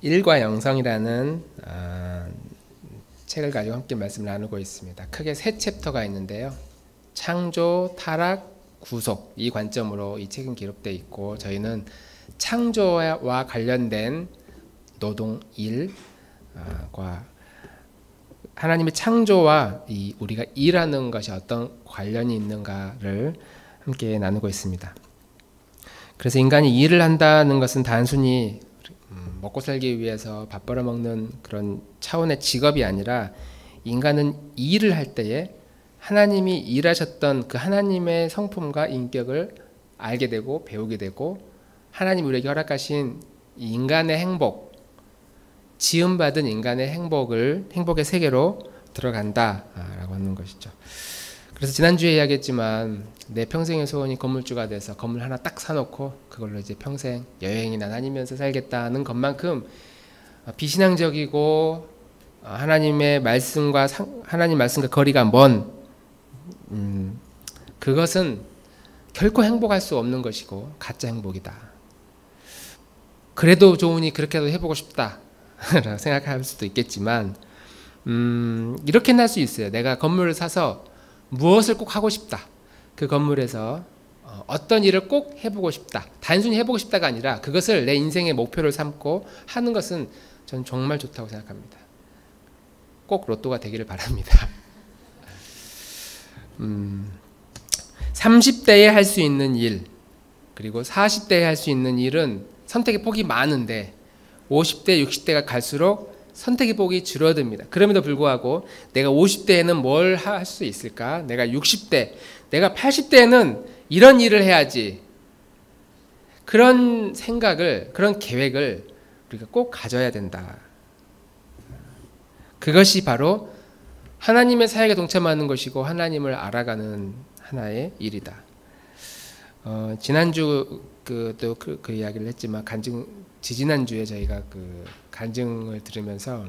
일과 영성이라는 책을 가지고 함께 말씀을 나누고 있습니다. 크게 세 챕터가 있는데요. 창조, 타락, 구속, 이 관점으로 이 책은 기록되어 있고, 저희는 창조와 관련된 노동, 일과 하나님의 창조와 우리가 일하는 것이 어떤 관련이 있는가를 함께 나누고 있습니다. 그래서 인간이 일을 한다는 것은 단순히 먹고 살기 위해서 밥 벌어먹는 그런 차원의 직업이 아니라, 인간은 일을 할 때에 하나님이 일하셨던 그 하나님의 성품과 인격을 알게 되고 배우게 되고, 하나님 우리에게 허락하신 인간의 행복, 지음받은 인간의 행복의 세계로 들어간다라고 하는 것이죠. 그래서 지난주에 이야기했지만, 내 평생의 소원이 건물주가 돼서 건물 하나 딱 사놓고 그걸로 이제 평생 여행이나 다니면서 살겠다는 것만큼 비신앙적이고 하나님 말씀과 거리가 먼 그것은 결코 행복할 수 없는 것이고 가짜 행복이다. 그래도 좋으니 그렇게도 해보고 싶다 라고 생각할 수도 있겠지만, 이렇게는 할 수 있어요. 내가 건물을 사서 무엇을 꼭 하고 싶다. 그 건물에서 어떤 일을 꼭 해보고 싶다. 단순히 해보고 싶다가 아니라 그것을 내 인생의 목표를 삼고 하는 것은 전 정말 좋다고 생각합니다. 꼭 로또가 되기를 바랍니다. 30대에 할 수 있는 일, 그리고 40대에 할 수 있는 일은 선택의 폭이 많은데, 50대, 60대가 갈수록 선택의 폭이 줄어듭니다. 그럼에도 불구하고 내가 50대에는 뭘 할 수 있을까? 내가 60대, 내가 80대에는 이런 일을 해야지. 그런 생각을, 그런 계획을 우리가 꼭 가져야 된다. 그것이 바로 하나님의 사역에 동참하는 것이고 하나님을 알아가는 하나의 일이다. 지난주 그 이야기를 했지만, 지지난주에 저희가 간증을 들으면서,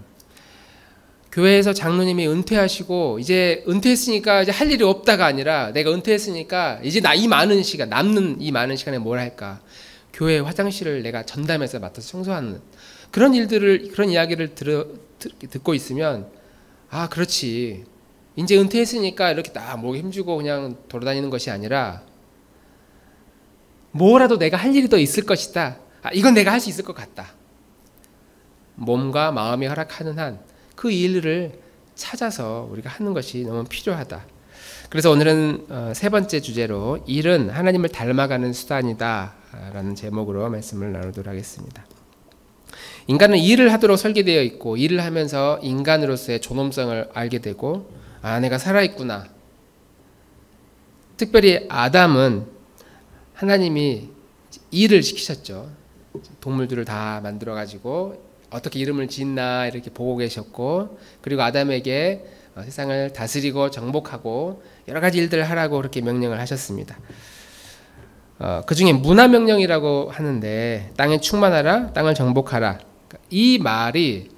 교회에서 장로님이 은퇴하시고 이제 은퇴했으니까 이제 할 일이 없다가 아니라, 내가 은퇴했으니까 이제 남는 이 많은 시간에 뭘 할까? 교회 화장실을 내가 전담해서 맡아서 청소하는 그런 이야기를 듣고 있으면, 아, 그렇지. 이제 은퇴했으니까 이렇게 딱 목에 힘주고 그냥 돌아다니는 것이 아니라, 뭐라도 내가 할 일이 더 있을 것이다. 이건 내가 할 수 있을 것 같다. 몸과 마음이 허락하는 한 그 일을 찾아서 우리가 하는 것이 너무 필요하다. 그래서 오늘은 세 번째 주제로, 일은 하나님을 닮아가는 수단이다 라는 제목으로 말씀을 나누도록 하겠습니다. 인간은 일을 하도록 설계되어 있고, 일을 하면서 인간으로서의 존엄성을 알게 되고, 내가 살아있구나. 특별히 아담은 하나님이 일을 시키셨죠. 동물들을 다 만들어가지고 어떻게 이름을 짓나 이렇게 보고 계셨고, 그리고 아담에게 세상을 다스리고 정복하고 여러 가지 일들을 하라고 그렇게 명령을 하셨습니다. 그 중에 문화명령이라고 하는데, 땅에 충만하라, 땅을 정복하라. 이 말이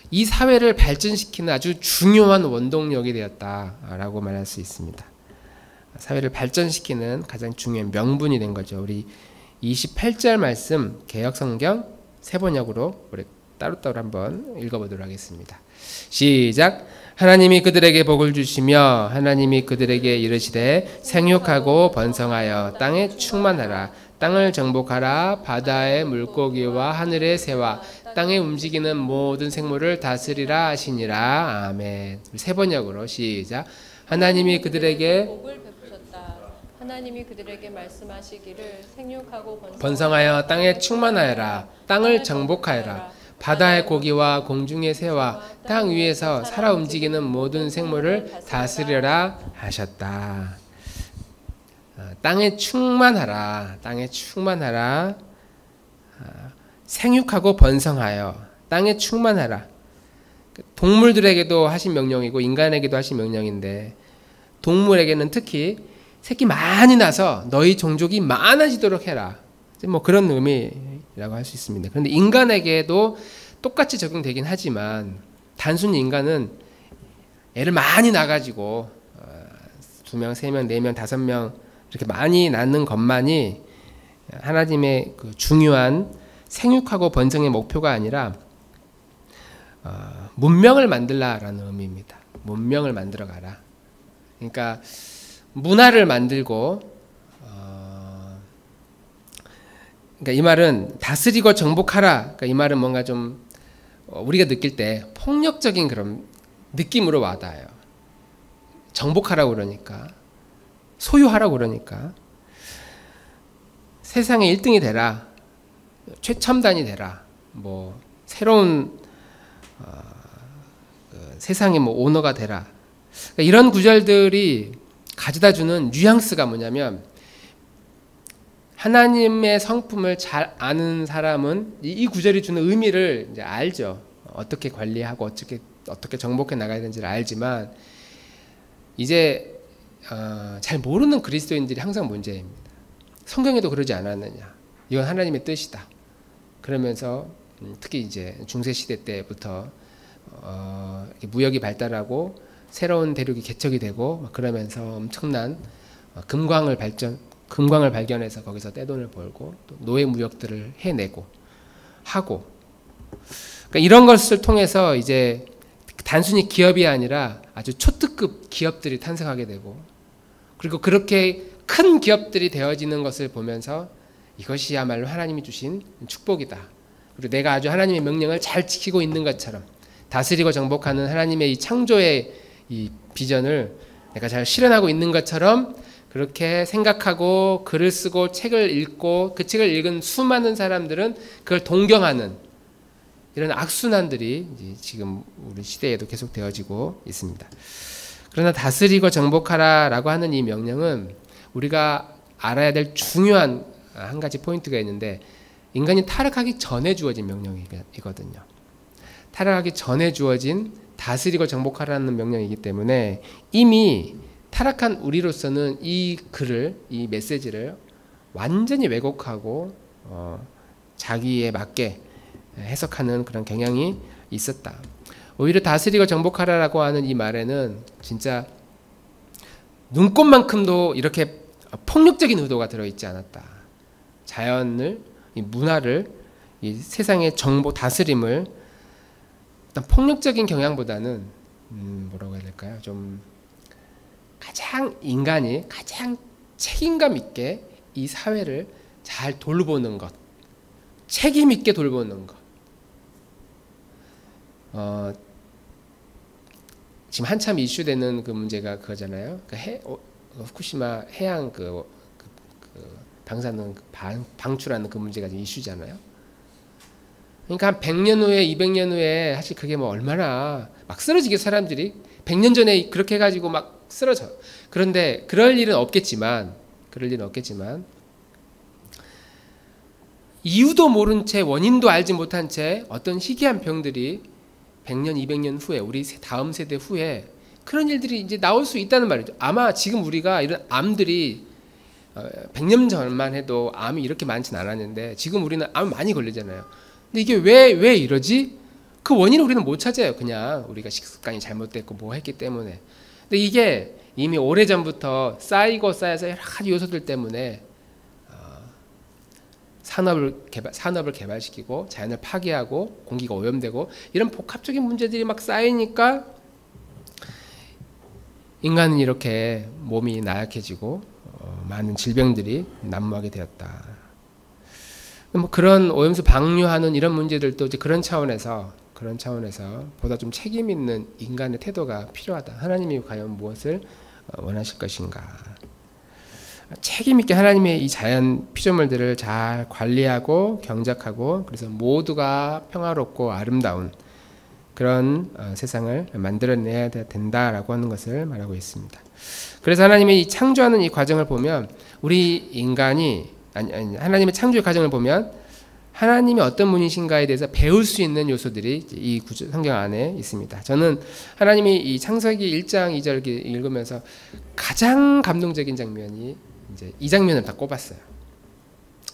이 사회를 발전시키는 아주 중요한 원동력이 되었다라고 말할 수 있습니다. 사회를 발전시키는 가장 중요한 명분이 된 거죠. 우리 28절 말씀 개역성경 세번역으로 우리 따로따로 한번 읽어보도록 하겠습니다. 시작. 하나님이 그들에게 복을 주시며 하나님이 그들에게 이르시되 생육하고 번성하여 땅에 충만하라, 땅을 정복하라, 바다의 물고기와 하늘의 새와 땅에 움직이는 모든 생물을 다스리라 하시니라. 아멘. 세번역으로 시작. 하나님이 그들에게 복을 베푸셨다. 하나님이 그들에게 말씀하시기를 생육하고 번성하여 땅에 충만하여라, 땅을 정복하여라, 바다의 고기와 공중의 새와 땅 위에서 살아 움직이는 모든 생물을 다스려라 하셨다. 땅에 충만하라, 땅에 충만하라, 생육하고 번성하여 땅에 충만하라. 동물들에게도 하신 명령이고 인간에게도 하신 명령인데, 동물에게는 특히 새끼 많이 나서 너희 종족이 많아지도록 해라. 뭐 그런 의미라고 할 수 있습니다. 그런데 인간에게도 똑같이 적용되긴 하지만, 단순히 인간은 애를 많이 낳아가지고 2명, 3명, 4명, 5명 이렇게 많이 낳는 것만이 하나님의 그 중요한 생육하고 번성의 목표가 아니라, 문명을 만들라라는 의미입니다. 문명을 만들어 가라. 그러니까 문화를 만들고, 그러니까 이 말은 다스리고 정복하라. 그러니까 이 말은 뭔가 좀 우리가 느낄 때 폭력적인 그런 느낌으로 와닿아요. 정복하라고 그러니까, 소유하라고 그러니까, 세상의 1등이 되라, 최첨단이 되라, 뭐 새로운 세상의 뭐 오너가 되라. 그러니까 이런 구절들이 가져다주는 뉘앙스가 뭐냐면, 하나님의 성품을 잘 아는 사람은 이 구절이 주는 의미를 이제 알죠. 어떻게 관리하고 어떻게 정복해 나가야 되는지를 알지만, 이제 잘 모르는 그리스도인들이 항상 문제입니다. 성경에도 그러지 않았느냐, 이건 하나님의 뜻이다. 그러면서 특히 이제 중세 시대 때부터 무역이 발달하고 새로운 대륙이 개척이 되고 그러면서 엄청난 금광을 발견해서 거기서 떼돈을 벌고 또 노예 무역들을 해내고 하고, 그러니까 이런 것을 통해서 이제 단순히 기업이 아니라 아주 초특급 기업들이 탄생하게 되고, 그리고 그렇게 큰 기업들이 되어지는 것을 보면서 이것이야말로 하나님이 주신 축복이다. 그리고 내가 아주 하나님의 명령을 잘 지키고 있는 것처럼, 다스리고 정복하는 하나님의 이 창조의 이 비전을 내가 잘 실현하고 있는 것처럼 그렇게 생각하고 글을 쓰고 책을 읽고 그 책을 읽은 수많은 사람들은 그걸 동경하는 이런 악순환들이 지금 우리 시대에도 계속 되어지고 있습니다. 그러나 다스리고 정복하라라고 하는 이 명령은 우리가 알아야 될 중요한 한 가지 포인트가 있는데, 인간이 타락하기 전에 주어진 명령이거든요. 타락하기 전에 주어진 다스리고 정복하라는 명령이기 때문에 이미 타락한 우리로서는 이 글을, 이 메시지를 완전히 왜곡하고 자기에 맞게 해석하는 그런 경향이 있었다. 오히려 다스리고 정복하라라고 하는 이 말에는 진짜 눈꼽만큼도 이렇게 폭력적인 의도가 들어있지 않았다. 자연을, 이 문화를, 이 세상의 정복, 다스림을 어떤 폭력적인 경향보다는 뭐라고 해야 될까요? 좀 인간이 가장 책임감 있게 이 사회를 잘 돌보는 것, 책임 있게 돌보는 것. 지금 한참 이슈되는 그 문제가 그거잖아요. 후쿠시마 해양 방사능 방출하는 그 문제가 지금 이슈잖아요. 그러니까 한 100년 후에 200년 후에 사실 그게 뭐 얼마나 막 쓰러지게 사람들이 100년 전에 그렇게 해가지고 막 쓰러져. 그런데 그럴 일은 없겠지만 이유도 모른 채, 원인도 알지 못한 채 어떤 희귀한 병들이 100년 200년 후에, 우리 다음 세대 후에 그런 일들이 이제 나올 수 있다는 말이죠. 아마 지금 우리가 이런 암들이 100년 전만 해도 암이 이렇게 많지는 않았는데 지금 우리는 암 많이 걸리잖아요. 근데 이게 왜 이러지? 그 원인을 우리는 못 찾아요. 그냥 우리가 식습관이 잘못됐고 뭐 했기 때문에. 근데 이게 이미 오래전부터 쌓여서 여러 가지 요소들 때문에 산업을 개발시키고 자연을 파괴하고 공기가 오염되고 이런 복합적인 문제들이 막 쌓이니까 인간은 이렇게 몸이 나약해지고 많은 질병들이 난무하게 되었다. 뭐 그런 오염수 방류하는 이런 문제들도 이제 그런 차원에서 보다 좀 책임 있는 인간의 태도가 필요하다. 하나님이 과연 무엇을 원하실 것인가? 책임 있게 하나님의 이 자연 피조물들을 잘 관리하고 경작하고, 그래서 모두가 평화롭고 아름다운 그런 세상을 만들어내야 된다라고 하는 것을 말하고 있습니다. 그래서 하나님의 이 창조하는 이 과정을 보면, 우리 인간이 하나님의 창조의 과정을 보면 하나님이 어떤 분이신가에 대해서 배울 수 있는 요소들이 이 성경 안에 있습니다. 저는 하나님이 이 창세기 1장 2절 읽으면서 가장 감동적인 장면이 이제 이 장면을 다 꼽았어요.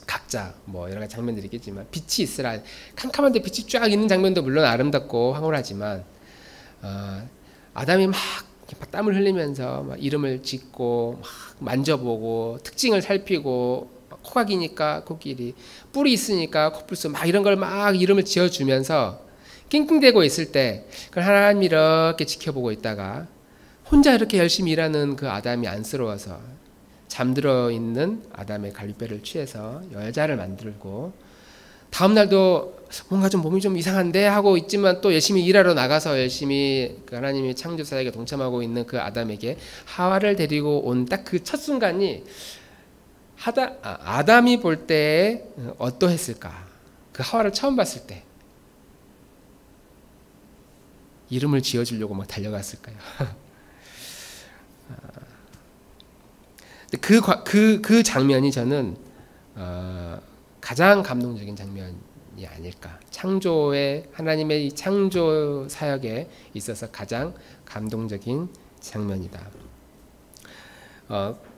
각자 뭐 여러 가지 장면들이 있겠지만, 빛이 있으라, 캄캄한데 빛이 쫙 있는 장면도 물론 아름답고 황홀하지만, 아담이 막 땀을 흘리면서 막 이름을 짓고 막 만져보고 특징을 살피고, 코가 기니까 코끼리, 뿔이 있으니까 코뿔소, 막 이런 걸 막 이름을 지어주면서 낑낑대고 있을 때 그걸 하나님이 이렇게 지켜보고 있다가 혼자 이렇게 열심히 일하는 그 아담이 안쓰러워서 잠들어 있는 아담의 갈빗배를 취해서 여자를 만들고, 다음 날도 뭔가 좀 몸이 좀 이상한데 하고 있지만 또 열심히 일하러 나가서 열심히 그 하나님의 창조 사역에 동참하고 있는 그 아담에게 하와를 데리고 온 딱 그 첫 순간이 아담이 볼 때 어떠했을까? 그 하와를 처음 봤을 때 이름을 지어주려고 막 달려갔을까요? 그 장면이 저는 가장 감동적인 장면이 아닐까. 창조의 하나님의 이 창조 사역에 있어서 가장 감동적인 장면이다.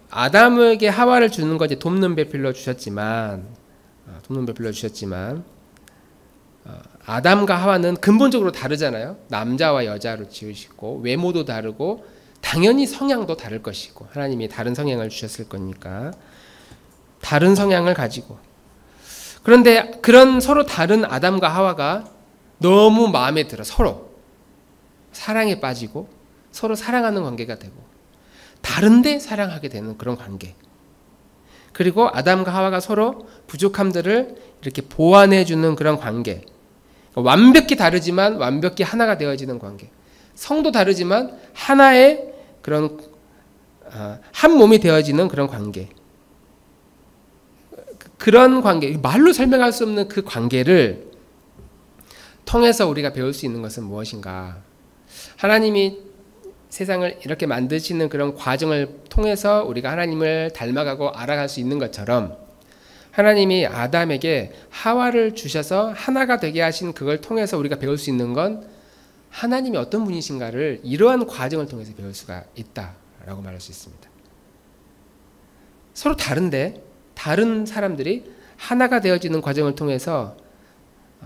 아담에게 하와를 주는 거 이제 돕는 배필로 주셨지만, 아담과 하와는 근본적으로 다르잖아요. 남자와 여자로 지으시고 외모도 다르고 당연히 성향도 다를 것이고, 하나님이 다른 성향을 주셨을 거니까 다른 성향을 가지고, 그런데 그런 서로 다른 아담과 하와가 너무 마음에 들어 서로 사랑에 빠지고 서로 사랑하는 관계가 되고 다른데 사랑하게 되는 그런 관계, 그리고 아담과 하와가 서로 부족함들을 이렇게 보완해 주는 그런 관계, 완벽히 다르지만 완벽히 하나가 되어지는 관계, 성도 다르지만 하나의 그런 한 몸이 되어지는 그런 관계, 그런 관계, 말로 설명할 수 없는 그 관계를 통해서 우리가 배울 수 있는 것은 무엇인가? 하나님이 세상을 이렇게 만드시는 그런 과정을 통해서 우리가 하나님을 닮아가고 알아갈 수 있는 것처럼, 하나님이 아담에게 하와를 주셔서 하나가 되게 하신 그걸 통해서 우리가 배울 수 있는 건 하나님이 어떤 분이신가를 이러한 과정을 통해서 배울 수가 있다라고 말할 수 있습니다. 서로 다른데 다른 사람들이 하나가 되어지는 과정을 통해서,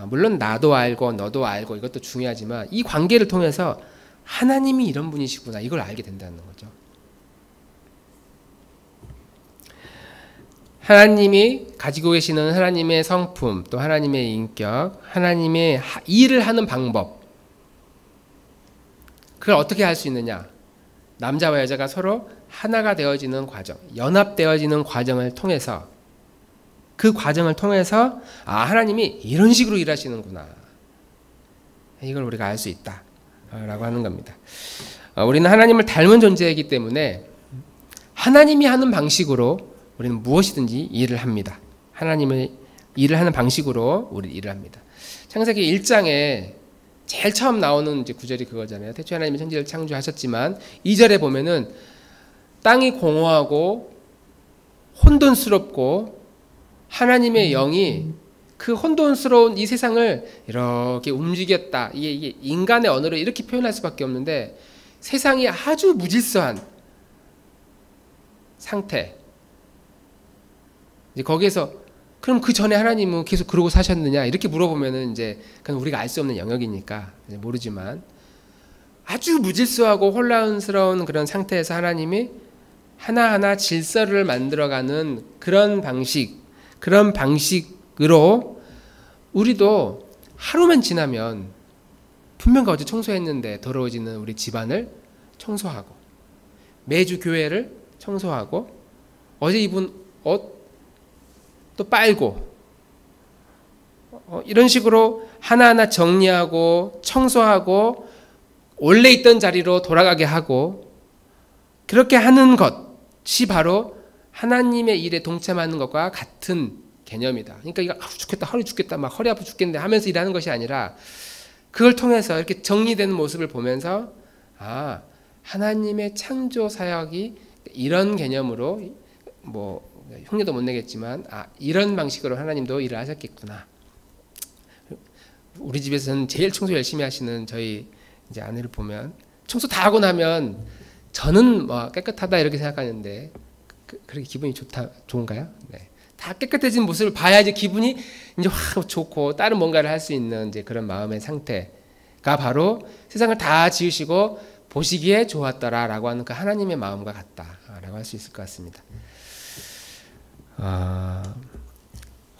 물론 나도 알고 너도 알고 이것도 중요하지만 이 관계를 통해서 하나님이 이런 분이시구나 이걸 알게 된다는 거죠. 하나님이 가지고 계시는 하나님의 성품, 또 하나님의 인격, 하나님의 일을 하는 방법, 그걸 어떻게 할 수 있느냐? 남자와 여자가 서로 하나가 되어지는 과정, 연합되어지는 과정을 통해서, 그 과정을 통해서 하나님이 이런 식으로 일하시는구나, 이걸 우리가 알 수 있다 라고 하는 겁니다. 우리는 하나님을 닮은 존재이기 때문에 하나님이 하는 방식으로 우리는 무엇이든지 일을 합니다. 하나님의 일을 하는 방식으로 우리 일을 합니다. 창세기 1장에 제일 처음 나오는 이제 구절이 그거잖아요. 태초에 하나님이 천지를 창조하셨지만 2절에 보면은 땅이 공허하고 혼돈스럽고 하나님의 영이 그 혼돈스러운 이 세상을 이렇게 움직였다. 이게 인간의 언어로 이렇게 표현할 수밖에 없는데, 세상이 아주 무질서한 상태. 이제 거기에서 그럼 그 전에 하나님은 계속 그러고 사셨느냐 이렇게 물어보면은 이제 그건 우리가 알 수 없는 영역이니까 모르지만, 아주 무질서하고 혼란스러운 그런 상태에서 하나님이 하나하나 질서를 만들어가는 그런 방식으로 우리도 하루만 지나면 분명 어제 청소했는데 더러워지는 우리 집안을 청소하고, 매주 교회를 청소하고, 어제 입은 옷 또 빨고, 이런 식으로 하나하나 정리하고 청소하고 원래 있던 자리로 돌아가게 하고, 그렇게 하는 것이 바로 하나님의 일에 동참하는 것과 같은 개념이다. 그러니까 이거 죽겠다, 허리 죽겠다, 막 허리 아파 죽겠는데 하면서 일하는 것이 아니라, 그걸 통해서 이렇게 정리되는 모습을 보면서 하나님의 창조 사역이 이런 개념으로, 뭐 흉내도 못 내겠지만 이런 방식으로 하나님도 일을 하셨겠구나. 우리 집에서는 제일 청소 열심히 하시는 저희 이제 아내를 보면, 청소 다 하고 나면 저는 뭐 깨끗하다 이렇게 생각하는데 그렇게 기분이 좋은가요? 네. 다 깨끗해진 모습을 봐야지 기분이 이제 확 좋고 다른 뭔가를 할 수 있는 이제 그런 마음의 상태가 바로 세상을 다 지으시고 보시기에 좋았더라라고 하는 그 하나님의 마음과 같다라고 할 수 있을 것 같습니다.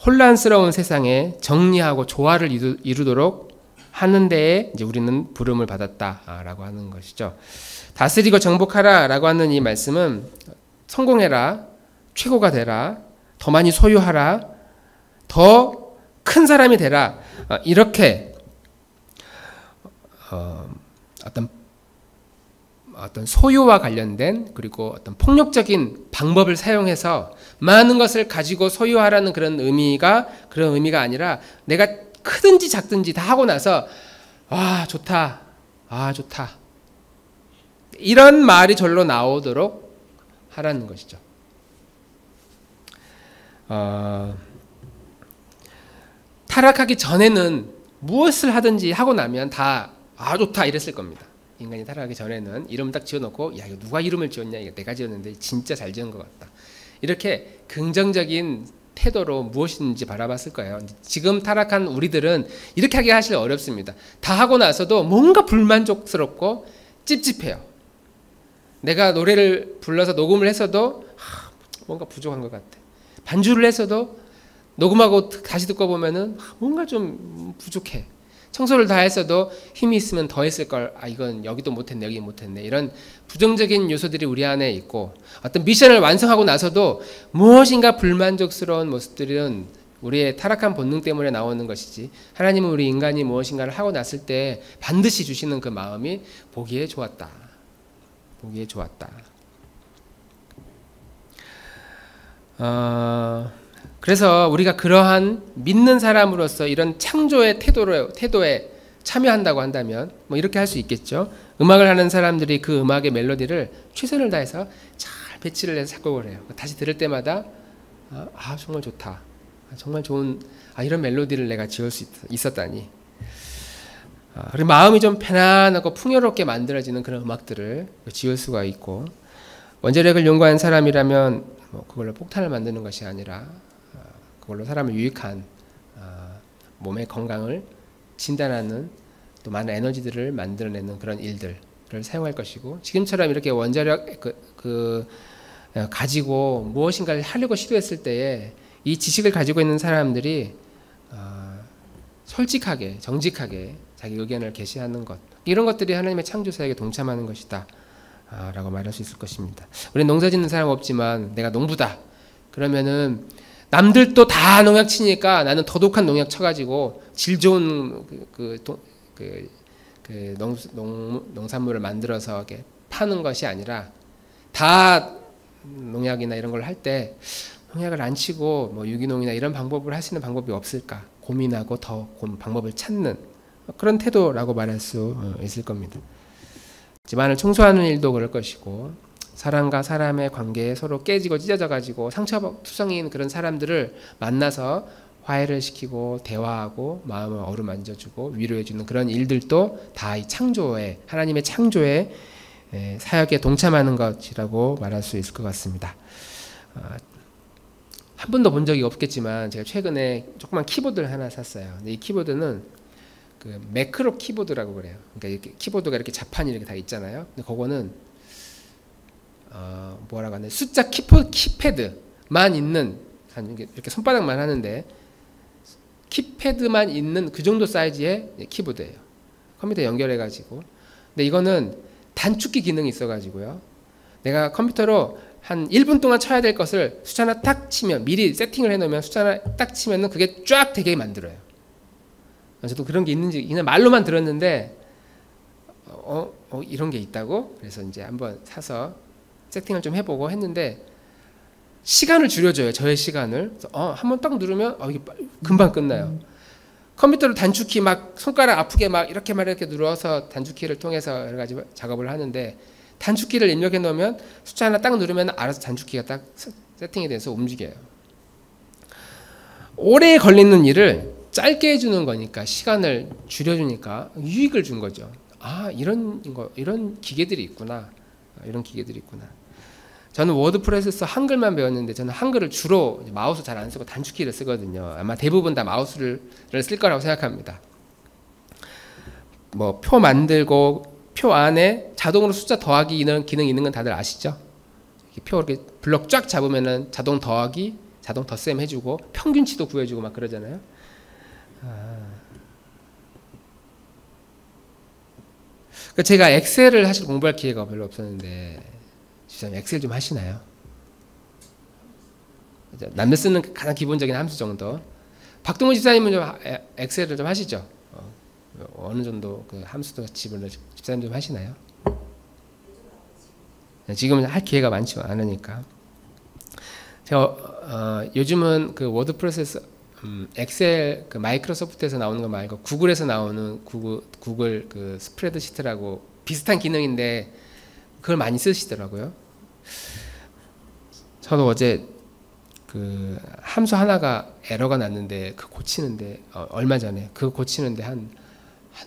혼란스러운 세상에 정리하고 조화를 이루도록 하는 데에 이제 우리는 부름을 받았다라고 하는 것이죠. 다스리고 정복하라라고 하는 이 말씀은 성공해라, 최고가 되라, 더 많이 소유하라, 더 큰 사람이 되라, 이렇게 어떤 소유와 관련된 그리고 어떤 폭력적인 방법을 사용해서 많은 것을 가지고 소유하라는 그런 의미가 아니라 내가 크든지 작든지 다 하고 나서 좋다, 좋다, 이런 말이 절로 나오도록 하라는 것이죠. 타락하기 전에는 무엇을 하든지 하고 나면 다 좋다 이랬을 겁니다. 인간이 타락하기 전에는 이름 딱 지어놓고 이거 누가 이름을 지었냐, 이거 내가 지었는데 진짜 잘 지은 것 같다, 이렇게 긍정적인 태도로 무엇인지 바라봤을 거예요. 지금 타락한 우리들은 이렇게 하기 사실 어렵습니다. 다 하고 나서도 뭔가 불만족스럽고 찝찝해요. 내가 노래를 불러서 녹음을 했어도 뭔가 부족한 것 같아. 반주를 했어도 녹음하고 다시 듣고 보면은 뭔가 좀 부족해. 청소를 다 했어도 힘이 있으면 더 했을 걸. 이건 여기도 못했네, 여기 못했네. 이런 부정적인 요소들이 우리 안에 있고, 어떤 미션을 완성하고 나서도 무엇인가 불만족스러운 모습들은 우리의 타락한 본능 때문에 나오는 것이지, 하나님은 우리 인간이 무엇인가를 하고 났을 때 반드시 주시는 그 마음이 보기에 좋았다. 보기에 좋았다. 그래서 우리가 그러한 믿는 사람으로서 이런 창조의 태도에 참여한다고 한다면 이렇게 할 수 있겠죠. 음악을 하는 사람들이 그 음악의 멜로디를 최선을 다해서 잘 배치를 해서 작곡을 해요. 다시 들을 때마다 정말 좋다, 정말 좋은 이런 멜로디를 내가 지을 수 있었다니. 그리고 마음이 좀 편안하고 풍요롭게 만들어지는 그런 음악들을 지을 수가 있고, 원자력을 연구한 사람이라면 그걸로 폭탄을 만드는 것이 아니라 그걸로 사람을 유익한 몸의 건강을 진단하는 또 많은 에너지들을 만들어내는 그런 일들을 사용할 것이고, 지금처럼 이렇게 원자력 가지고 무엇인가를 하려고 시도했을 때에 이 지식을 가지고 있는 사람들이 솔직하게 정직하게 자기 의견을 게시하는 것, 이런 것들이 하나님의 창조사역에 동참하는 것이다 라고 말할 수 있을 것입니다. 우리는 농사 짓는 사람 없지만 내가 농부다 그러면은 남들도 다 농약 치니까 나는 더 독한 농약 쳐가지고 질 좋은 농산물을 만들어서 이렇게 파는 것이 아니라, 다 농약이나 이런 걸 할 때 농약을 안 치고 유기농이나 이런 방법을 할 수 있는 방법이 없을까 고민하고 더 방법을 찾는 그런 태도라고 말할 수 있을 겁니다. 집안을 청소하는 일도 그럴 것이고, 사람과 사람의 관계에 서로 깨지고 찢어져 가지고 상처투성인 그런 사람들을 만나서 화해를 시키고 대화하고 마음을 어루만져주고 위로해주는 그런 일들도 다 이 하나님의 창조의 사역에 동참하는 것이라고 말할 수 있을 것 같습니다. 한 번도 본 적이 없겠지만 제가 최근에 조그만 키보드를 하나 샀어요. 근데 이 키보드는 그 매크로 키보드라고 그래요. 그러니까 이렇게 키보드가 이렇게 자판이 이렇게 다 있잖아요. 근데 그거는 뭐라고 하냐, 숫자 키패드만 있는, 이렇게 손바닥만 하는데 키패드만 있는 그 정도 사이즈의 키보드예요. 컴퓨터에 연결해가지고. 근데 이거는 단축키 기능이 있어가지고요. 내가 컴퓨터로 한 1분 동안 쳐야 될 것을 숫자 하나 딱 치면, 미리 세팅을 해놓으면 숫자 하나 딱 치면은 그게 쫙 되게 만들어요. 저도 그런 게 있는지 그냥 말로만 들었는데 이런 게 있다고? 그래서 이제 한번 사서 세팅을 좀 해보고 했는데 시간을 줄여줘요. 저의 시간을. 한번 딱 누르면 이게 금방 끝나요. 컴퓨터로 단축키 막 손가락 아프게 막 이렇게 눌러서 단축키를 통해서 여러 가지 작업을 하는데, 단축키를 입력해 놓으면 숫자 하나 딱 누르면 알아서 단축키가 딱 세팅이 돼서 움직여요. 오래 걸리는 일을 짧게 해주는 거니까, 시간을 줄여주니까 유익을 준 거죠. 이런 기계들이 있구나. 이런 기계들이 있구나. 저는 워드프레스에서 한글만 배웠는데, 저는 한글을 주로 마우스 잘 안 쓰고 단축키를 쓰거든요. 아마 대부분 다 마우스를 쓸 거라고 생각합니다. 표 만들고 표 안에 자동으로 숫자 더하기 이런 기능 있는 건 다들 아시죠? 표 이렇게 블럭 쫙 잡으면은 자동 더하기, 자동 덧셈 해주고 평균치도 구해주고 막 그러잖아요. 그러니까 제가 엑셀을 사실 공부할 기회가 별로 없었는데 집사님 엑셀 좀 하시나요? 남들 쓰는 가장 기본적인 함수 정도. 박동훈 집사님은 좀 엑셀을 좀 하시죠? 어느 정도 그 함수도 집을 집사님 좀 하시나요? 지금은 할 기회가 많지 않으니까. 제가 요즘은 그 워드 프로세서 엑셀 그 마이크로소프트에서 나오는 거 말고 구글에서 나오는 구글 그 스프레드시트라고 비슷한 기능인데 그걸 많이 쓰시더라고요. 저도 어제 그 함수 하나가 에러가 났는데 그 고치는데 얼마 전에 그 고치는데 한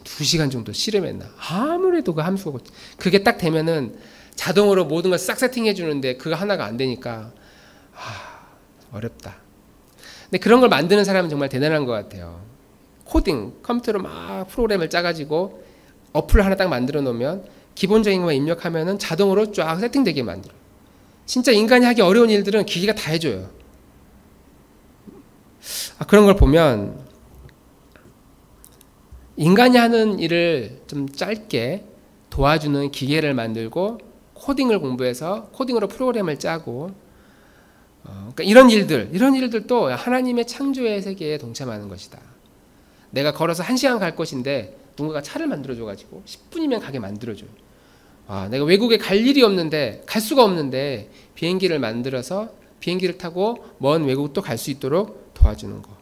2시간 정도 실험했나. 아무래도 그 함수가 그게 딱 되면은 자동으로 모든 걸 싹 세팅해 주는데 그거 하나가 안 되니까 어렵다. 근데 그런 걸 만드는 사람은 정말 대단한 것 같아요. 코딩, 컴퓨터로 막 프로그램을 짜가지고 어플을 하나 딱 만들어 놓으면 기본적인 것만 입력하면은 자동으로 쫙 세팅되게 만들어. 진짜 인간이 하기 어려운 일들은 기계가 다 해줘요. 그런 걸 보면 인간이 하는 일을 좀 짧게 도와주는 기계를 만들고 코딩을 공부해서 코딩으로 프로그램을 짜고 그러니까 이런 일들도 하나님의 창조의 세계에 동참하는 것이다. 내가 걸어서 1시간 갈 곳인데 누군가가 차를 만들어줘가지고 10분이면 가게 만들어줘요. 내가 외국에 갈 일이 없는데 갈 수가 없는데 비행기를 만들어서 비행기를 타고 먼 외국도 갈 수 있도록 도와주는 거.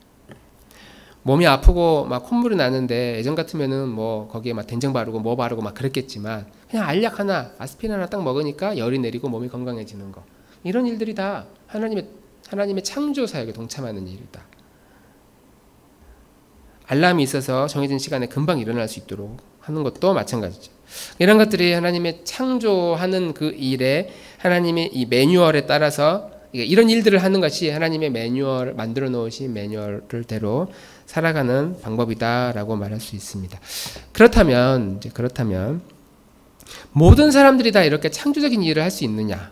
몸이 아프고 막 콧물이 나는데 예전 같으면은 뭐 거기에 막 된장 바르고 뭐 바르고 막 그랬겠지만 그냥 알약 하나 아스피린 하나 딱 먹으니까 열이 내리고 몸이 건강해지는 거. 이런 일들이 다 하나님의 창조 사역에 동참하는 일이다. 알람이 있어서 정해진 시간에 금방 일어날 수 있도록 하는 것도 마찬가지죠. 이런 것들이 하나님의 창조하는 그 일에 하나님의 이 매뉴얼에 따라서 이런 일들을 하는 것이 하나님의 매뉴얼 만들어 놓으신 매뉴얼대로 살아가는 방법이다라고 말할 수 있습니다. 그렇다면 모든 사람들이 다 이렇게 창조적인 일을 할 수 있느냐?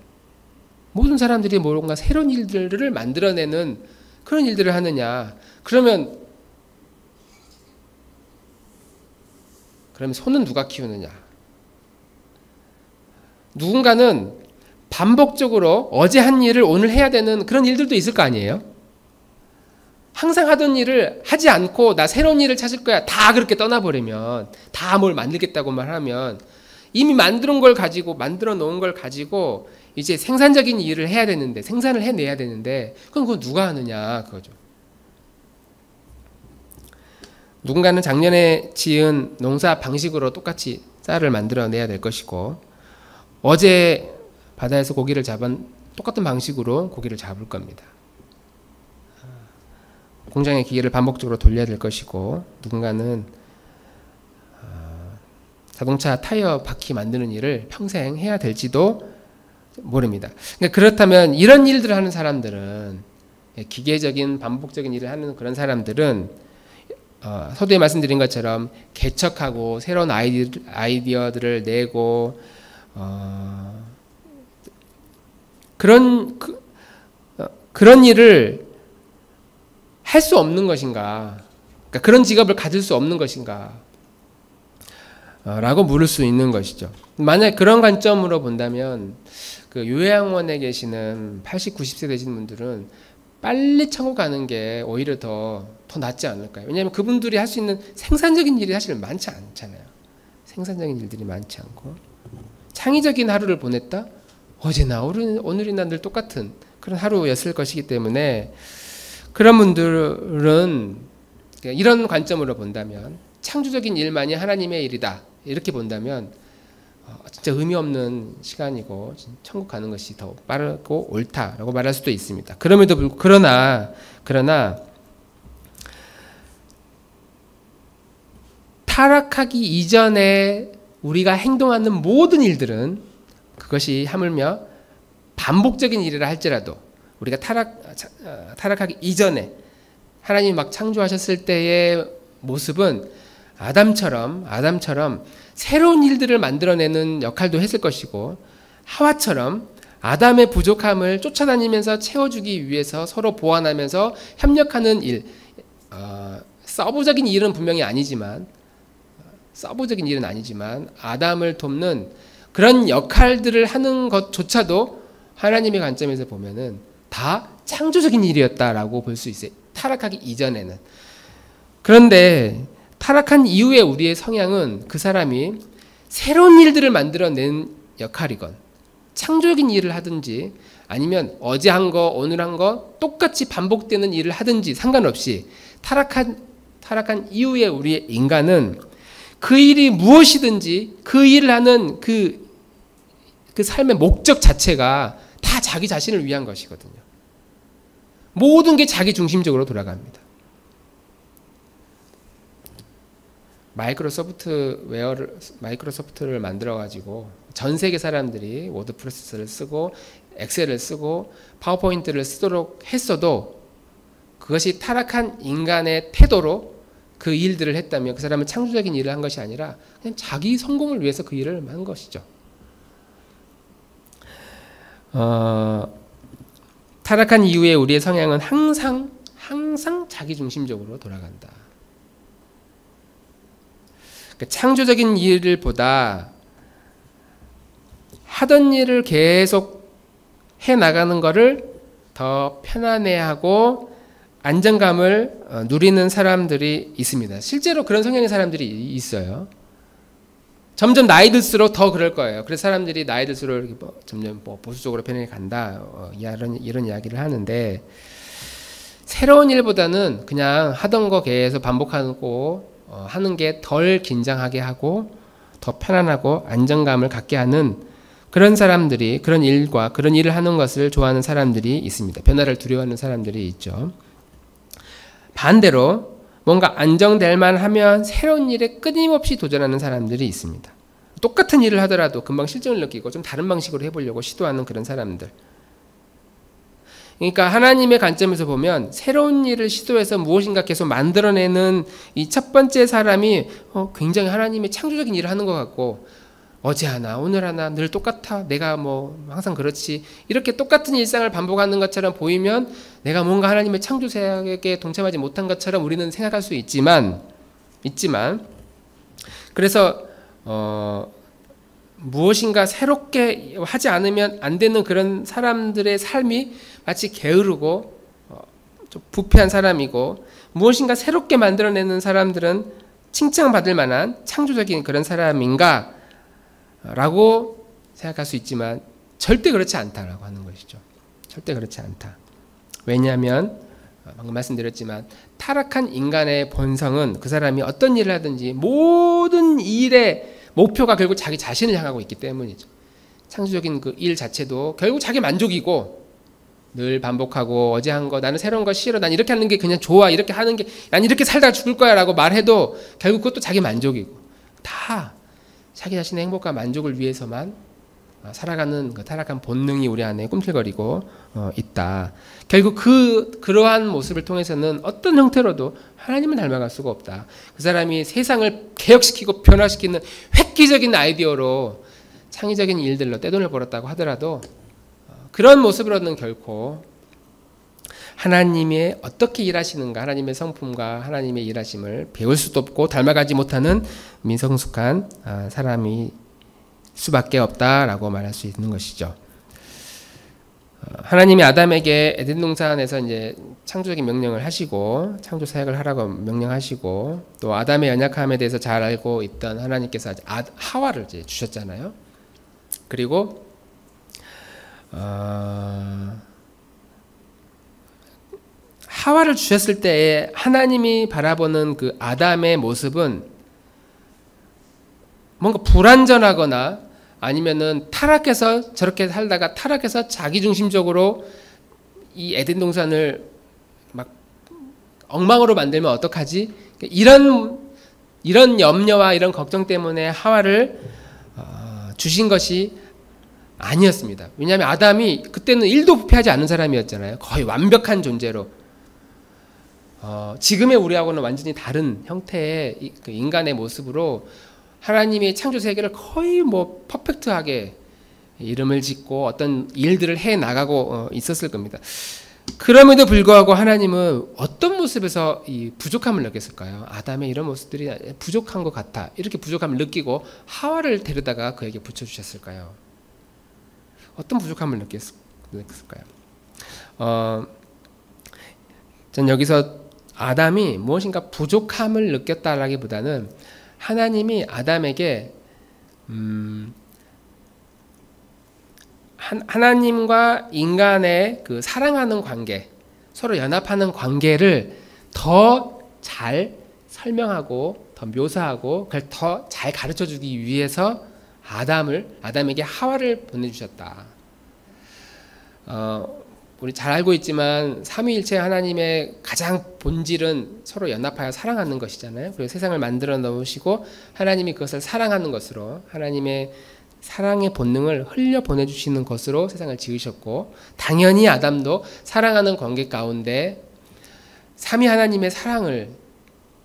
모든 사람들이 뭔가 새로운 일들을 만들어내는 그런 일들을 하느냐? 그러면 손은 누가 키우느냐? 누군가는 반복적으로 어제 한 일을 오늘 해야 되는 그런 일들도 있을 거 아니에요? 항상 하던 일을 하지 않고 나 새로운 일을 찾을 거야. 다 그렇게 떠나버리면 다 뭘 만들겠다고만 하면 이미 만들어 놓은 걸 가지고 이제 생산적인 일을 해야 되는데 생산을 해내야 되는데 그럼 그거 누가 하느냐 그거죠. 누군가는 작년에 지은 농사 방식으로 똑같이 쌀을 만들어내야 될 것이고 어제 바다에서 고기를 잡은 똑같은 방식으로 고기를 잡을 겁니다. 공장의 기계를 반복적으로 돌려야 될 것이고 누군가는 자동차 타이어 바퀴 만드는 일을 평생 해야 될지도 모릅니다. 그러니까 그렇다면 이런 일들을 하는 사람들은 기계적인 반복적인 일을 하는 그런 사람들은 서두에 말씀드린 것처럼 개척하고 새로운 아이디어들을 내고 그런 일을 할 수 없는 것인가? 그러니까 그런 직업을 가질 수 없는 것인가? 라고 물을 수 있는 것이죠. 만약 그런 관점으로 본다면 그 요양원에 계시는 80, 90세 되신 분들은 빨리 천국 가는 게 오히려 더 낫지 않을까요? 왜냐하면 그분들이 할 수 있는 생산적인 일이 사실 많지 않잖아요. 생산적인 일들이 많지 않고 창의적인 하루를 보냈다? 어제나 오늘이나 늘 똑같은 그런 하루였을 것이기 때문에 그런 분들은 이런 관점으로 본다면 창조적인 일만이 하나님의 일이다 이렇게 본다면 진짜 의미 없는 시간이고 천국 가는 것이 더 빠르고 옳다라고 말할 수도 있습니다. 그럼에도 불구하고 그러나 타락하기 이전에 우리가 행동하는 모든 일들은 그것이 하물며 반복적인 일이라 할지라도 우리가 타락하기 이전에 하나님이 막 창조하셨을 때의 모습은 아담처럼 새로운 일들을 만들어내는 역할도 했을 것이고 하와처럼 아담의 부족함을 쫓아다니면서 채워주기 위해서 서로 보완하면서 협력하는 일, 서브적인 일은 분명히 아니지만 서브적인 일은 아니지만 아담을 돕는 그런 역할들을 하는 것조차도 하나님의 관점에서 보면은 다 창조적인 일이었다라고 볼 수 있어요. 타락하기 이전에는. 그런데 타락한 이후에 우리의 성향은 그 사람이 새로운 일들을 만들어낸 역할이건 창조적인 일을 하든지 아니면 어제 한 거 오늘 한 거 똑같이 반복되는 일을 하든지 상관없이 타락한 이후에 우리의 인간은 그 일이 무엇이든지 그 일을 하는 그 삶의 목적 자체가 다 자기 자신을 위한 것이거든요. 모든 게 자기 중심적으로 돌아갑니다. 마이크로소프트를 만들어가지고 전 세계 사람들이 워드프레스를 쓰고 엑셀을 쓰고 파워포인트를 쓰도록 했어도 그것이 타락한 인간의 태도로 그 일들을 했다면 그 사람은 창조적인 일을 한 것이 아니라 그냥 자기 성공을 위해서 그 일을 한 것이죠. 타락한 이후에 우리의 성향은 항상 자기 중심적으로 돌아간다. 창조적인 일을 보다 하던 일을 계속 해나가는 것을 더 편안해하고 안정감을 누리는 사람들이 있습니다. 실제로 그런 성향의 사람들이 있어요. 점점 나이 들수록 더 그럴 거예요. 그래서 사람들이 나이 들수록 점점 보수적으로 편해 간다. 이런 이야기를 하는데 새로운 일보다는 그냥 하던 거 계속 반복하고 하는 게 덜 긴장하게 하고 더 편안하고 안정감을 갖게 하는 그런 사람들이 그런 일과 그런 일을 하는 것을 좋아하는 사람들이 있습니다. 변화를 두려워하는 사람들이 있죠. 반대로 뭔가 안정될 만하면 새로운 일에 끊임없이 도전하는 사람들이 있습니다. 똑같은 일을 하더라도 금방 실증을 느끼고 좀 다른 방식으로 해보려고 시도하는 그런 사람들. 그러니까 하나님의 관점에서 보면 새로운 일을 시도해서 무엇인가 계속 만들어내는 이 첫 번째 사람이 굉장히 하나님의 창조적인 일을 하는 것 같고 어제 하나 오늘 하나 늘 똑같아 내가 항상 그렇지 이렇게 똑같은 일상을 반복하는 것처럼 보이면 내가 뭔가 하나님의 창조세계에 동참하지 못한 것처럼 우리는 생각할 수 있지만 그래서 무엇인가 새롭게 하지 않으면 안 되는 그런 사람들의 삶이 마치 게으르고 좀 부패한 사람이고 무엇인가 새롭게 만들어내는 사람들은 칭찬받을 만한 창조적인 그런 사람인가 라고 생각할 수 있지만 절대 그렇지 않다라고 하는 것이죠. 절대 그렇지 않다. 왜냐하면 방금 말씀드렸지만 타락한 인간의 본성은 그 사람이 어떤 일을 하든지 모든 일의 목표가 결국 자기 자신을 향하고 있기 때문이죠. 창조적인 그 일 자체도 결국 자기 만족이고 늘 반복하고 어제 한 거 나는 새로운 거 싫어 난 이렇게 하는 게 그냥 좋아 이렇게 하는 게 난 이렇게 살다가 죽을 거야 라고 말해도 결국 그것도 자기 만족이고 다 자기 자신의 행복과 만족을 위해서만 살아가는 그 타락한 본능이 우리 안에 꿈틀거리고 있다. 결국 그러한 모습을 통해서는 어떤 형태로도 하나님을 닮아갈 수가 없다. 그 사람이 세상을 개혁시키고 변화시키는 획기적인 아이디어로 창의적인 일들로 떼돈을 벌었다고 하더라도 그런 모습으로는 결코 하나님의 어떻게 일하시는가 하나님의 성품과 하나님의 일하심을 배울 수도 없고 닮아가지 못하는 미성숙한 사람이 수밖에 없다라고 말할 수 있는 것이죠. 하나님이 아담에게 에덴 동산에서 이제 창조적인 명령을 하시고 창조 사역을 하라고 명령하시고 또 아담의 연약함에 대해서 잘 알고 있던 하나님께서 하와를 이제 주셨잖아요. 그리고 하와를 주셨을 때에 하나님이 바라보는 그 아담의 모습은 뭔가 불완전하거나 아니면은 타락해서 저렇게 살다가 타락해서 자기중심적으로 이 에덴 동산을 막 엉망으로 만들면 어떡하지? 이런 염려와 이런 걱정 때문에 하와를 주신 것이 아니었습니다. 왜냐하면 아담이 그때는 1도 부패하지 않은 사람이었잖아요. 거의 완벽한 존재로. 지금의 우리하고는 완전히 다른 형태의 그 인간의 모습으로 하나님의 창조 세계를 거의 퍼펙트하게 이름을 짓고 어떤 일들을 해 나가고 있었을 겁니다. 그럼에도 불구하고 하나님은 어떤 모습에서 이 부족함을 느꼈을까요? 아담의 이런 모습들이 부족한 것 같아. 이렇게 부족함을 느끼고 하와를 데려다가 그에게 붙여주셨을까요? 어떤 부족함을 느꼈을까요? 전 여기서 아담이 무엇인가 부족함을 느꼈다라기보다는 하나님이 아담에게 하나님과 인간의 그 사랑하는 관계, 서로 연합하는 관계를 더 잘 설명하고 더 묘사하고 그걸 더 잘 가르쳐 주기 위해서 아담에게 하와를 보내주셨다. 우리 잘 알고 있지만 삼위일체 하나님의 가장 본질은 서로 연합하여 사랑하는 것이잖아요. 그리고 세상을 만들어 놓으시고 하나님이 그것을 사랑하는 것으로 하나님의 사랑의 본능을 흘려 보내주시는 것으로 세상을 지으셨고, 당연히 아담도 사랑하는 관계 가운데 삼위 하나님의 사랑을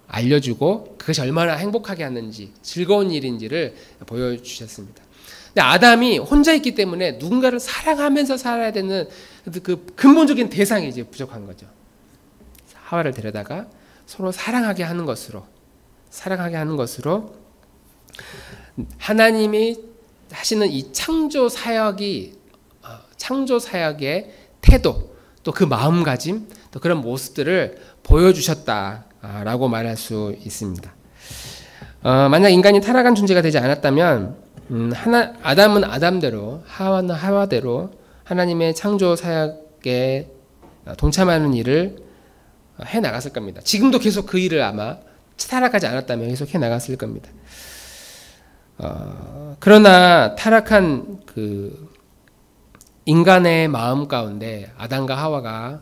알려주고 그것이 얼마나 행복하게 하는지 즐거운 일인지를 보여주셨습니다. 근데 아담이 혼자 있기 때문에 누군가를 사랑하면서 살아야 되는 그 근본적인 대상이 이제 부족한 거죠. 하와를 데려다가 서로 사랑하게 하는 것으로 하나님이 하시는 이 창조 사역의 태도, 또 그 마음가짐, 또 그런 모습들을 보여주셨다라고 말할 수 있습니다. 만약 인간이 타락한 존재가 되지 않았다면 아담은 아담대로, 하와는 하와대로 하나님의 창조 사역에 동참하는 일을 해 나갔을 겁니다. 지금도 계속 그 일을 아마 타락하지 않았다면 계속 해 나갔을 겁니다. 그러나 타락한 그 인간의 마음 가운데 아담과 하와가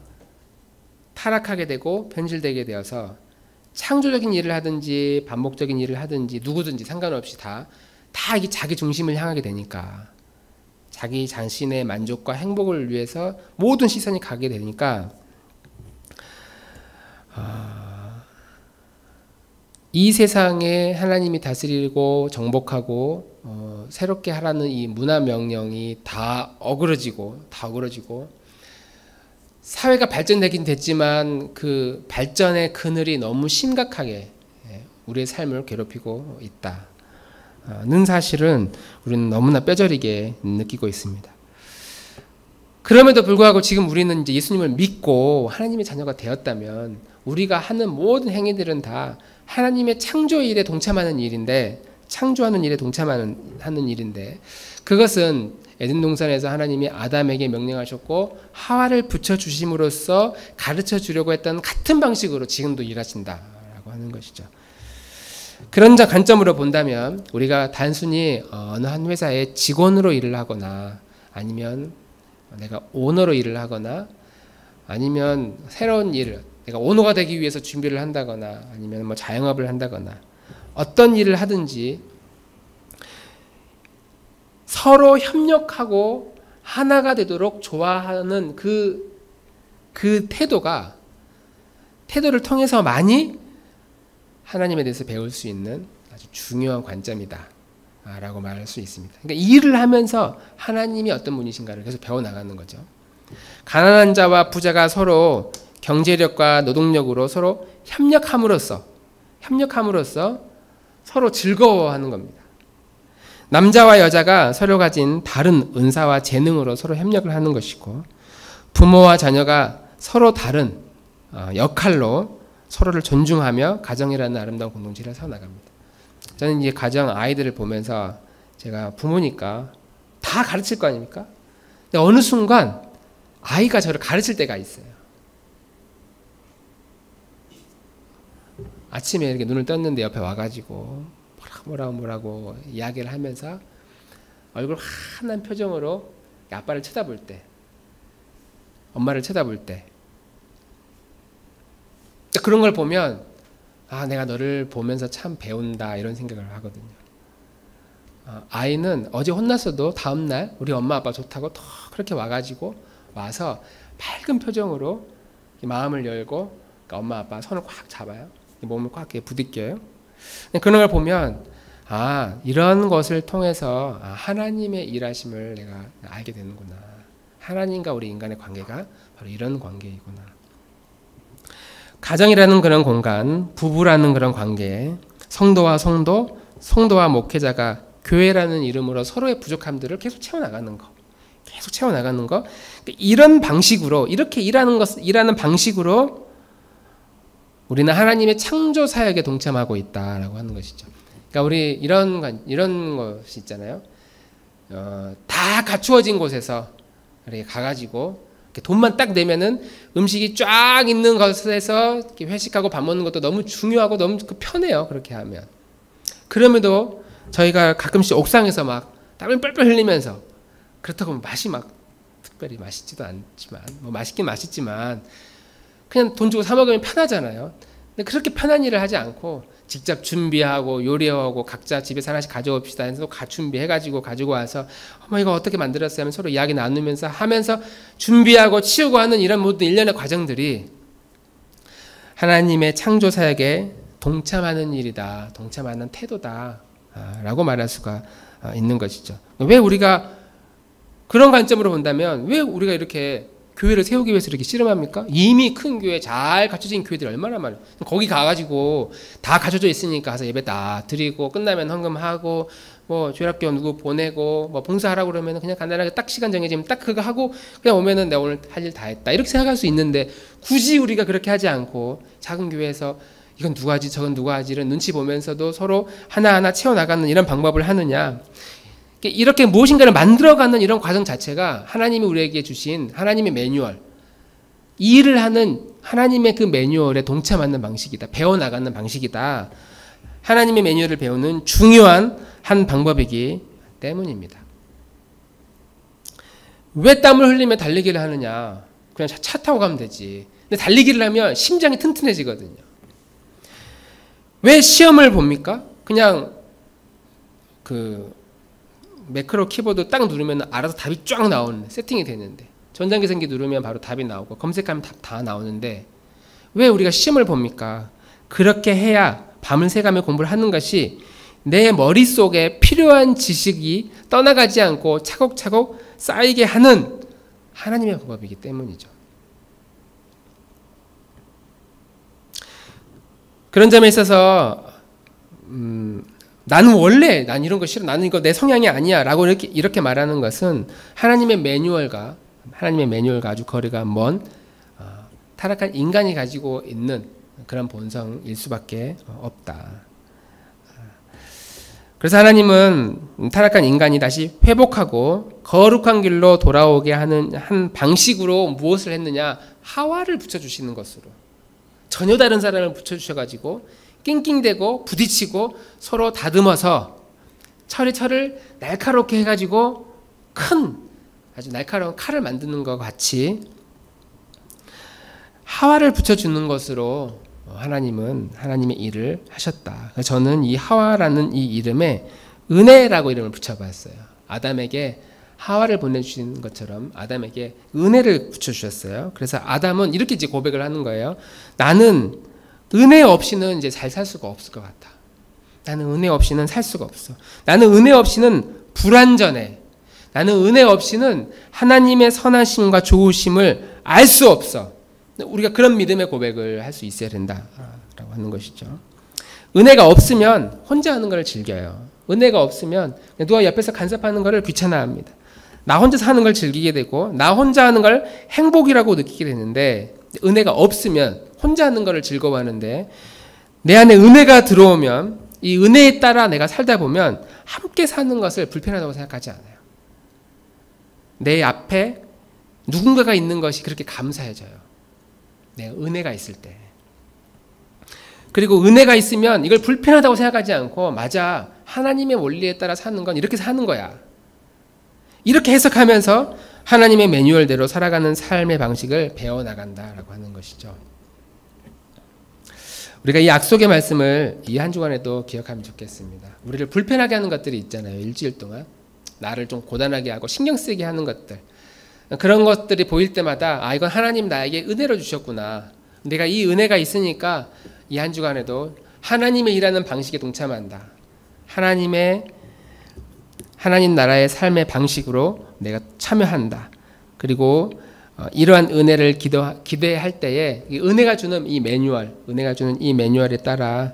타락하게 되고 변질되게 되어서 창조적인 일을 하든지 반복적인 일을 하든지 누구든지 상관없이 다 이게 자기 중심을 향하게 되니까, 자기 자신의 만족과 행복을 위해서 모든 시선이 가게 되니까 이 세상에 하나님이 다스리고 정복하고 새롭게 하라는 이 문화 명령이 다 어그러지고 사회가 발전되긴 됐지만 그 발전의 그늘이 너무 심각하게 우리의 삶을 괴롭히고 있다는 사실은 우리는 너무나 뼈저리게 느끼고 있습니다. 그럼에도 불구하고 지금 우리는 이제 예수님을 믿고 하나님의 자녀가 되었다면 우리가 하는 모든 행위들은 다 하나님의 창조 일에 동참하는 일인데, 창조하는 일에 동참하는 일인데, 그것은 에덴 동산에서 하나님이 아담에게 명령하셨고 하와를 붙여주심으로써 가르쳐 주려고 했던 같은 방식으로 지금도 일하신다라고 하는 것이죠. 그런 관점으로 본다면 우리가 단순히 어느 한 회사의 직원으로 일을 하거나, 아니면 내가 오너로 일을 하거나, 아니면 새로운 일을 내가 오너가 되기 위해서 준비를 한다거나, 아니면 뭐 자영업을 한다거나, 어떤 일을 하든지 서로 협력하고 하나가 되도록 좋아하는 그 태도를 통해서 많이 하나님에 대해서 배울 수 있는 아주 중요한 관점이다 라고 말할 수 있습니다. 그러니까 일을 하면서 하나님이 어떤 분이신가를 계속 배워나가는 거죠. 가난한 자와 부자가 서로 경제력과 노동력으로 서로 협력함으로써 서로 즐거워하는 겁니다. 남자와 여자가 서로 가진 다른 은사와 재능으로 서로 협력을 하는 것이고, 부모와 자녀가 서로 다른 역할로 서로를 존중하며 가정이라는 아름다운 공동체를 세워나갑니다. 저는 이제 가정 아이들을 보면서, 제가 부모니까 다 가르칠 거 아닙니까? 근데 어느 순간 아이가 저를 가르칠 때가 있어요. 아침에 이렇게 눈을 떴는데 옆에 와가지고 뭐라고 이야기를 하면서 얼굴 환한 표정으로 아빠를 쳐다볼 때, 엄마를 쳐다볼 때, 그런 걸 보면 내가 너를 보면서 참 배운다 이런 생각을 하거든요. 아이는 어제 혼났어도 다음날 우리 엄마 아빠 좋다고 더 그렇게 와서 밝은 표정으로 마음을 열고 엄마 아빠 손을 꽉 잡아요. 몸을 꽉 부딪혀요. 그런 걸 보면 이런 것을 통해서 하나님의 일하심을 내가 알게 되는구나. 하나님과 우리 인간의 관계가 바로 이런 관계이구나. 가정이라는 그런 공간, 부부라는 그런 관계, 성도와 성도, 성도와 목회자가 교회라는 이름으로 서로의 부족함들을 계속 채워나가는 거. 계속 채워나가는 거. 이런 방식으로, 이렇게 일하는 방식으로 우리는 하나님의 창조 사역에 동참하고 있다라고 하는 것이죠. 그러니까 우리 이런 것이 있잖아요. 다 갖추어진 곳에서 이렇게 가가지고 이렇게 돈만 딱 내면은 음식이 쫙 있는 곳에서 이렇게 회식하고 밥 먹는 것도 너무 중요하고 너무 편해요. 그렇게 하면. 그럼에도 저희가 가끔씩 옥상에서 막 땀을 뻘뻘 흘리면서 그렇다고 맛이 막 특별히 맛있지도 않지만 뭐 맛있긴 맛있지만 그냥 돈 주고 사 먹으면 편하잖아요. 근데 그렇게 편한 일을 하지 않고 직접 준비하고 요리하고 각자 집에서 하나씩 가져옵시다 해서 준비해가지고 가지고 와서 어머 이거 어떻게 만들었어요 하면 서로 이야기 나누면서 하면서 준비하고 치우고 하는 이런 모든 일련의 과정들이 하나님의 창조 사역에 동참하는 일이다. 동참하는 태도다. 라고 말할 수가 있는 것이죠. 왜 우리가 그런 관점으로 본다면 왜 우리가 이렇게 교회를 세우기 위해서 이렇게 씨름합니까? 이미 큰 교회, 잘 갖춰진 교회들이 얼마나 많아요. 거기 가가지고 다 갖춰져 있으니까 가서 예배 다 드리고 끝나면 헌금하고 뭐 주일학교 누구 보내고 뭐 봉사하라고 그러면 그냥 간단하게 딱 시간 정해지면 딱 그거 하고 그냥 오면은 내가 오늘 할 일 다 했다 이렇게 생각할 수 있는데 굳이 우리가 그렇게 하지 않고 작은 교회에서 이건 누가 하지 저건 누가 하지 이런 눈치 보면서도 서로 하나하나 채워나가는 이런 방법을 하느냐. 이렇게 무엇인가를 만들어가는 이런 과정 자체가 하나님이 우리에게 주신 하나님의 매뉴얼, 이 일을 하는 하나님의 그 매뉴얼에 동참하는 방식이다. 배워나가는 방식이다. 하나님의 매뉴얼을 배우는 중요한 한 방법이기 때문입니다. 왜 땀을 흘리며 달리기를 하느냐? 그냥 차 타고 가면 되지. 근데 달리기를 하면 심장이 튼튼해지거든요. 왜 시험을 봅니까? 그냥 매크로 키보드 딱 누르면 알아서 답이 쫙 나오는 세팅이 되는데 전자계산기 누르면 바로 답이 나오고 검색하면 답 다 나오는데 왜 우리가 시험을 봅니까? 그렇게 해야 밤을 새가며 공부를 하는 것이 내 머릿속에 필요한 지식이 떠나가지 않고 차곡차곡 쌓이게 하는 하나님의 방법이기 때문이죠. 그런 점에 있어서 나는 원래 난 이런 거 싫어. 나는 이거 내 성향이 아니야. 라고 이렇게 말하는 것은 하나님의 매뉴얼과 아주 거리가 먼 타락한 인간이 가지고 있는 그런 본성일 수밖에 없다. 그래서 하나님은 타락한 인간이 다시 회복하고 거룩한 길로 돌아오게 하는 한 방식으로 무엇을 했느냐? 하와를 붙여주시는 것으로. 전혀 다른 사람을 붙여주셔가지고 낑낑대고 부딪히고 서로 다듬어서 철을 날카롭게 해가지고 아주 날카로운 칼을 만드는 것 같이 하와를 붙여주는 것으로 하나님은 하나님의 일을 하셨다. 저는 이 하와라는 이 이름에 은혜라고 이름을 붙여봤어요. 아담에게 하와를 보내주신 것처럼 아담에게 은혜를 붙여주셨어요. 그래서 아담은 이렇게 이제 고백을 하는 거예요. 나는 은혜 없이는 이제 잘 살 수가 없을 것 같아. 나는 은혜 없이는 살 수가 없어. 나는 은혜 없이는 불완전해. 나는 은혜 없이는 하나님의 선하심과 좋으심을 알 수 없어. 우리가 그런 믿음의 고백을 할 수 있어야 된다라고 하는 것이죠. 은혜가 없으면 혼자 하는 걸 즐겨요. 은혜가 없으면 누가 옆에서 간섭하는 걸 귀찮아합니다. 나 혼자서 하는 걸 즐기게 되고 나 혼자 하는 걸 행복이라고 느끼게 되는데 은혜가 없으면 혼자 하는 걸 즐거워하는데 내 안에 은혜가 들어오면 이 은혜에 따라 내가 살다 보면 함께 사는 것을 불편하다고 생각하지 않아요. 내 앞에 누군가가 있는 것이 그렇게 감사해져요. 내가 은혜가 있을 때. 그리고 은혜가 있으면 이걸 불편하다고 생각하지 않고 맞아. 하나님의 원리에 따라 사는 건 이렇게 사는 거야. 이렇게 해석하면서 하나님의 매뉴얼대로 살아가는 삶의 방식을 배워나간다라고 하는 것이죠. 우리가 이 약속의 말씀을 이 한 주간에도 기억하면 좋겠습니다. 우리를 불편하게 하는 것들이 있잖아요. 일주일 동안. 나를 좀 고단하게 하고 신경 쓰게 하는 것들. 그런 것들이 보일 때마다 이건 하나님 나에게 은혜로 주셨구나. 내가 이 은혜가 있으니까 이 한 주간에도 하나님의 일하는 방식에 동참한다. 하나님 나라의 삶의 방식으로 내가 참여한다. 그리고 이러한 은혜를 기대할 때에 이 은혜가 주는 이 매뉴얼에 따라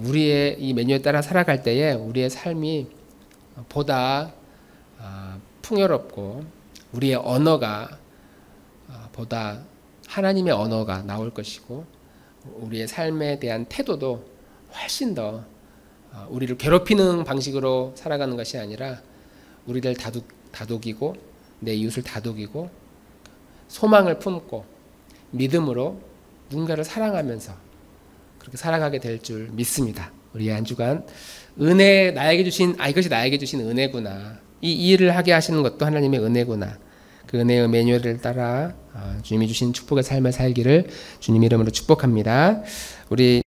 우리의 이 매뉴얼에 따라 살아갈 때에 우리의 삶이 보다 풍요롭고 우리의 언어가 보다 하나님의 언어가 나올 것이고 우리의 삶에 대한 태도도 훨씬 더 우리를 괴롭히는 방식으로 살아가는 것이 아니라 우리를 다독이고 내 이웃을 다독이고 소망을 품고 믿음으로 누군가를 사랑하면서 그렇게 살아가게 될 줄 믿습니다. 우리 한 주간 은혜 나에게 주신 이것이 나에게 주신 은혜구나. 이 일을 하게 하시는 것도 하나님의 은혜구나. 그 은혜의 매뉴얼을 따라 주님이 주신 축복의 삶을 살기를 주님 이름으로 축복합니다. 우리